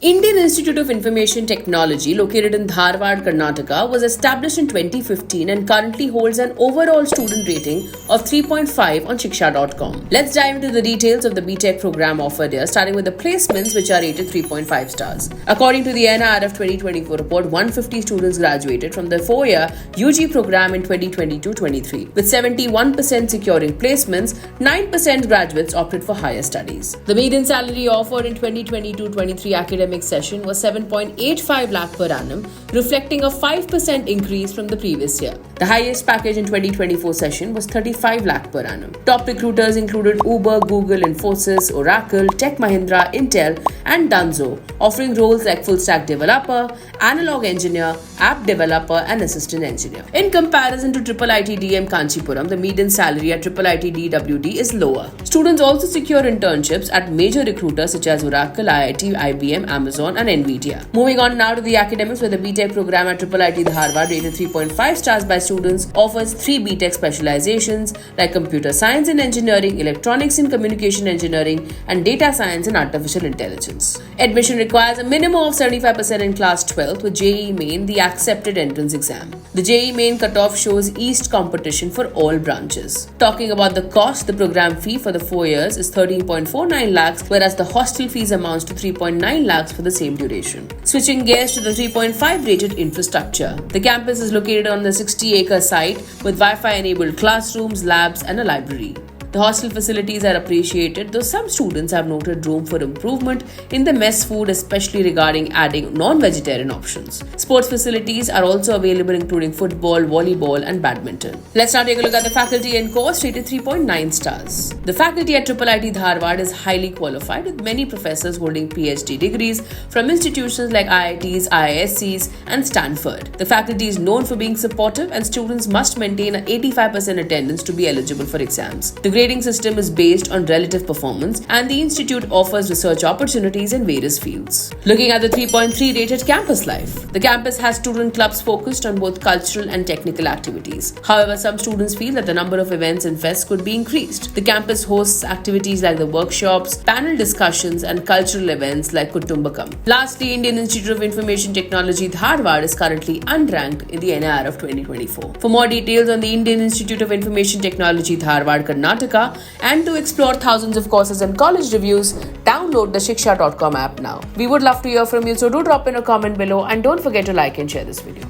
Indian Institute of Information Technology, located in Dharwad, Karnataka, was established in 2015 and currently holds an overall student rating of 3.5 on Shiksha.com. Let's dive into the details of the BTech program offered here, starting with the placements, which are rated 3.5 stars. According to the NIRF 2024 report, 150 students graduated from the 4-year UG program in 2022-23, with 71% securing placements. 9% graduates opted for higher studies. The median salary offered in 2022-23 academic session was 7.85 lakh per annum, reflecting a 5% increase from the previous year. The highest package in 2024 session was 35 lakh per annum. Top recruiters included Uber, Google, Infosys, Oracle, Tech Mahindra, Intel, and Dunzo, offering roles like full stack developer, analog engineer, app developer, and assistant engineer. In comparison to IIIT DM Kanchipuram, the median salary at IIIT DWD is lower. Students also secure internships at major recruiters such as Oracle, IIT, IBM, Amazon, and Nvidia. Moving on now to the academics, where the BTech program at IIIT Dharwad, rated 3.5 stars by students, offers 3 BTech specializations like computer science and engineering, electronics and communication engineering, and data science and artificial intelligence. Admission requires a minimum of 75% in class 12th, with JEE Main the accepted entrance exam. The JEE Main cutoff shows East competition for all branches. Talking about the cost, the program fee for the 4 years is 13.49 lakhs, whereas the hostel fees amounts to 3.9 lakhs for the same duration. Switching gears to the 3.5 rated infrastructure. The campus is located on the 60-acre site with Wi-Fi enabled classrooms, labs, and a library. The hostel facilities are appreciated, though some students have noted room for improvement in the mess food, especially regarding adding non-vegetarian options. Sports facilities are also available, including football, volleyball, and badminton. Let's now take a look at the faculty and course, rated 3.9 stars. The faculty at IIIT Dharwad is highly qualified, with many professors holding PhD degrees from institutions like IITs, IIScs, and Stanford. The faculty is known for being supportive, and students must maintain an 85% attendance to be eligible for exams. The grading system is based on relative performance, and the institute offers research opportunities in various fields. Looking at the 3.3 rated campus life. The campus has student clubs focused on both cultural and technical activities. However, some students feel that the number of events and fests could be increased. The campus hosts activities like the workshops, panel discussions, and cultural events like Kutumbakam. Lastly, Indian Institute of Information Technology Dharwad is currently unranked in the NIRF 2024. For more details on the Indian Institute of Information Technology Dharwad, Karnataka, and to explore thousands of courses and college reviews, download the Shiksha.com app now. We would love to hear from you, so do drop in a comment below and don't forget to like and share this video.